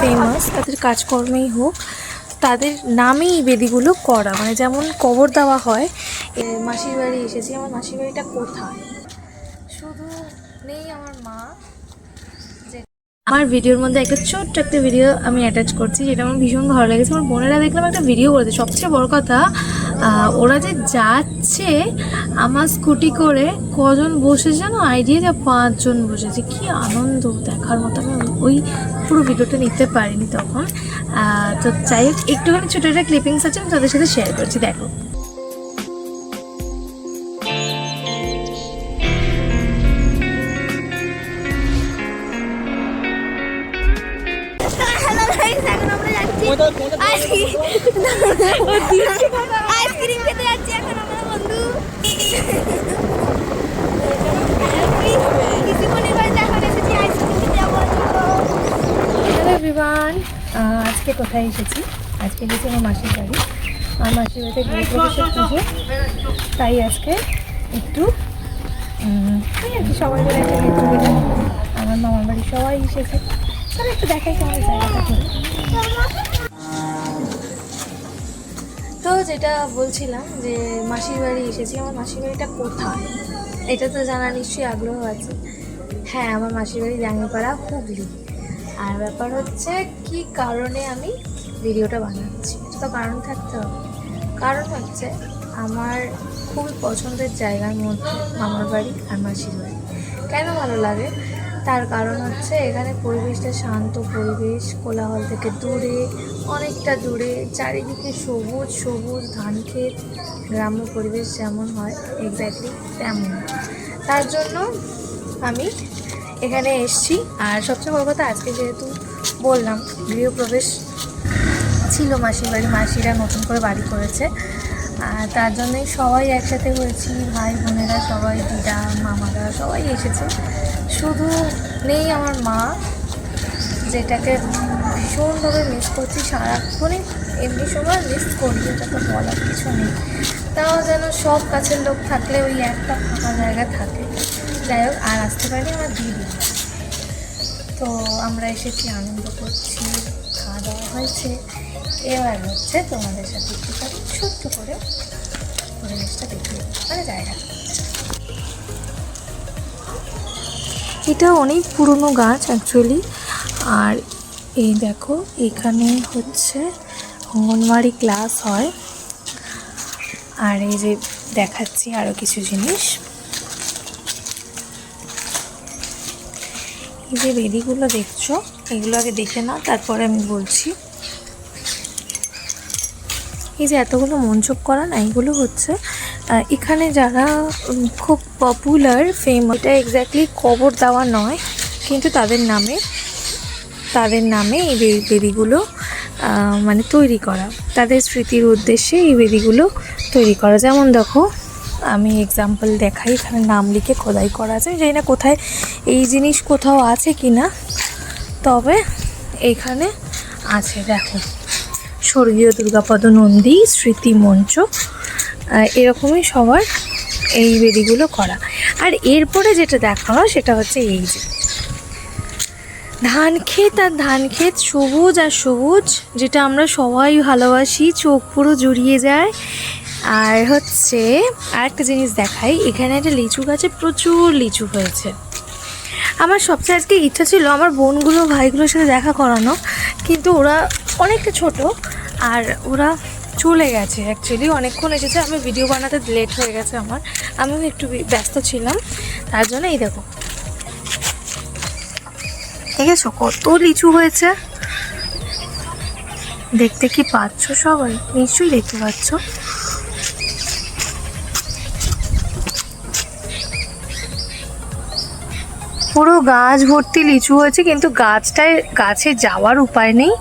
Famous, তাদের কাজকর্মেই হোক, তাদের নামেই এই বেদিগুলো করা। মানে যেমন কবর দেওয়া হয়। মাসির বাড়ি এসেছি। আমার মাসির বাড়িটা কোথায়? শুধু নেই আমার মা। আমার ভিডিওর মধ্যে একটা ছোট্ট একটা ভিডিও আমি অ্যাটাচ করছি, যেটা আমার ভীষণ ভালো লেগেছে। আমার বোনেরা দেখলাম একটা ভিডিও করেছে। সবচেয়ে বড় কথা, ওরা যে যাচ্ছে আমার স্কুটি করে, কজন বসেছে জানো? আইডিয়া যা 5 জন বসেছে। কি আনন্দ দেখার মতো। আমি ওই পুরো ভিডিওটা নিতে পারিনি তখন। তো যাই হোক, একটুখানি ছোটো একটা ক্লিপিংস আছে, আমি তাদের সাথে শেয়ার করছি, দেখো। আইসক্রিম খেতে যাচ্ছি এখন আমরা বন্ধু। কিছুক্ষণের বাড়িতে এখন এসেছি আইসক্রিম খেতে যাবো। হ্যালো এভরিওয়ান, আজকে কোথায় এসেছি? আজকে এসেছি আমার মাসির বাড়ি। আমার মাসির বাড়িতে গৃহপ্রবেশের পুজো, তাই আজকে একটু আর কি সবাই মিলে একটা গেট টুগেদার। আমার মামার বাড়ি সবাই এসেছে, তাহলে একটু দেখাই তোমার জায়গাটা করে। তো যেটা বলছিলাম যে মাসির বাড়ি এসেছি। আমার মাসির বাড়িটা কোথায় এটা তো জানা নিশ্চয়ই আগ্রহ আছে। হ্যাঁ, আমার মাসির বাড়ি জাঙ্গিপাড়া, হুগলি। আর ব্যাপার হচ্ছে কি কারণে আমি ভিডিওটা বানাচ্ছি, এটা তো কারণ থাকতে হবে। কারণ হচ্ছে আমার খুবই পছন্দের জায়গার মধ্যে মামার বাড়ি আর মাসির বাড়ি। কেন ভালো লাগে তার কারণ হচ্ছে এখানে পরিবেশটা শান্ত পরিবেশ, কোলাহল থেকে দূরে, অনেকটা দূরে, চারিদিকে সবুজ সবুজ ধান ক্ষেত, গ্রাম্য পরিবেশ যেমন হয় এক্স্যাক্টলি তেমন। তার জন্য আমি এখানে এসছি। আর সবচেয়ে বড় কথা, আজকে যেহেতু বললাম গৃহপ্রবেশ ছিল মাসির বাড়ি, মাসিরা নতুন করে বাড়ি করেছে, তার জন্যই সবাই একসাথে হয়েছি। ভাই বোনেরা সবাই, দিদা মামারা সবাই এসেছে। শুধু নেই আমার মা, যেটাকে ভীষণভাবে মিস করছি সারাক্ষণই। এমনি সময় মিস করি, এটা তো বলার কিছু নেই। তাও যেন সব কাছের লোক থাকলে ওই একটা ফাঁকা জায়গা থাকে। যাই হোক, আর আসতে পারিনি আমার দিদি। তো আমরা এসেছি, আনন্দ করছি, খাওয়া দাওয়া হয়েছে। এবার হচ্ছে তোমাদের সাথে একটুখানি ছোট্ট করে পরিবেশটা দেখিয়ে, মানে জায়গা। এটা অনেক পুরনো গাছ অ্যাকচুয়ালি। আর এই দেখো, এখানে হচ্ছে অঙ্গনওয়াড়ি ক্লাস হয়। আর এই যে দেখাচ্ছি আরও কিছু জিনিস। এই যে বেদিগুলো দেখছো, এগুলো আগে দেখে নাও, তারপরে আমি বলছি। এই যে এতগুলো মঞ্চপ করা না, এগুলো হচ্ছে এখানে যারা খুব পপুলার ফেমাস, এটা এক্স্যাক্টলি কবর দেওয়া নয়, কিন্তু তাদের নামে এই বেদিগুলো মানে তৈরি করা, তাদের স্মৃতির উদ্দেশ্যে এই বেদিগুলো তৈরি করা। যেমন দেখো, আমি এক্সাম্পল দেখাই, এখানে নাম লিখে খোদাই করা আছে। জানি না কোথায় এই জিনিস কোথাও আছে কি না, তবে এখানে আছে। দেখো, স্বর্গীয় দুর্গাপদ নন্দী স্মৃতি মঞ্চ, এরকমই সবার এই বেদিগুলো করা। আর এরপরে যেটা দেখানো সেটা হচ্ছে এই যে ধান ক্ষেত, আর ধান ক্ষেত সবুজ আর সবুজ, যেটা আমরা সবাই ভালোবাসি, চোখ পুরো জুড়িয়ে যায়। আর হচ্ছে আরেকটা জিনিস দেখাই, এখানে একটা লিচু গাছে প্রচুর লিচু হয়েছে। আমার সবচেয়ে আজকে ইচ্ছা ছিল আমার বোনগুলো ভাইগুলোর সাথে দেখা করানো, কিন্তু ওরা অনেকটা ছোট আর ওরা চলে গেছে। অ্যাকচুয়ালি অনেকক্ষণ এসেছে, আমি ভিডিও বানাতে লেট হয়ে গেছে আমার, আমিও একটু ব্যস্ত ছিলাম, তার জন্য। এই দেখো, দেখেছো কত লিচু হয়েছে? দেখতে কি পাচ্ছ? সবাই নিশ্চয়ই দেখতে পাচ্ছ। পুরো গাছ ভর্তি লিচু হয়েছে, কিন্তু গাছে যাওয়ার উপায় নেই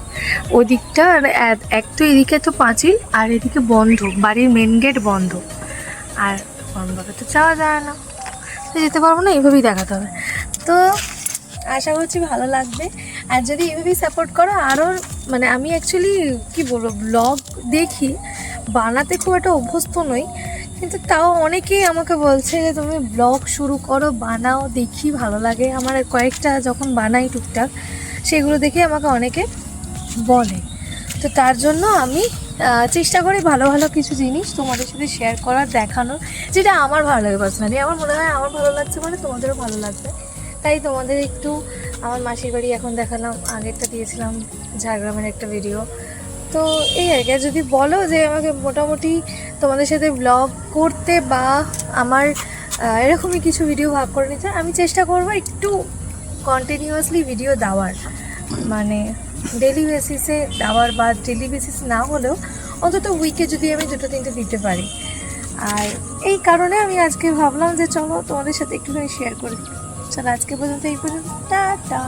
ওদিকটা। আর এক তো এদিকে তো পাঁচিল, আর এদিকে বন্ধ, বাড়ির মেন গেট বন্ধ, আর বন্ধভাবে তো যাওয়া যায় না, তো যেতে পারবো না, এইভাবেই দেখাতে হবে। তো আশা করছি ভালো লাগবে। আর যদি এভাবেই সাপোর্ট করো আরও, মানে আমি অ্যাকচুয়ালি কী বলবো, ব্লগ দেখি, বানাতে খুব একটা অভ্যস্ত নই, কিন্তু তাও অনেকেই আমাকে বলছে যে তুমি ব্লগ শুরু করো, বানাও, দেখি ভালো লাগে আমার। কয়েকটা যখন বানাই টুকটাক, সেগুলো দেখে আমাকে অনেকে বলে। তো তার জন্য আমি চেষ্টা করি ভালো ভালো কিছু জিনিস তোমাদের সাথে শেয়ার করার, দেখানোর, যেটা আমার ভালো লাগে পার্সোনালি। আমার মনে হয় আমার ভালো লাগছে মানে তোমাদেরও ভালো লাগবে। তাই তোমাদের একটু আমার মাসির বাড়ি এখন দেখালাম, আগেরটা দিয়েছিলাম ঝাড়গ্রামের একটা ভিডিও। তো এই আর কি। আর যদি বলো যে আমাকে মোটামুটি তোমাদের সাথে ব্লগ করতে বা আমার এরকমই কিছু ভিডিও ভাগ করে নিতে, আমি চেষ্টা করবো একটু কন্টিনিউয়াসলি ভিডিও দেওয়ার, মানে ডেলি বেসিসে দেওয়ার, বা ডেলি বেসিস না হলেও অন্তত উইকে যদি আমি 2-3টে দিতে পারি। আর এই কারণে আমি আজকে ভাবলাম যে চলো তোমাদের সাথে একটুখানি শেয়ার করি। চলো আজকে পর্যন্ত এই পর্যন্ত, টাটা।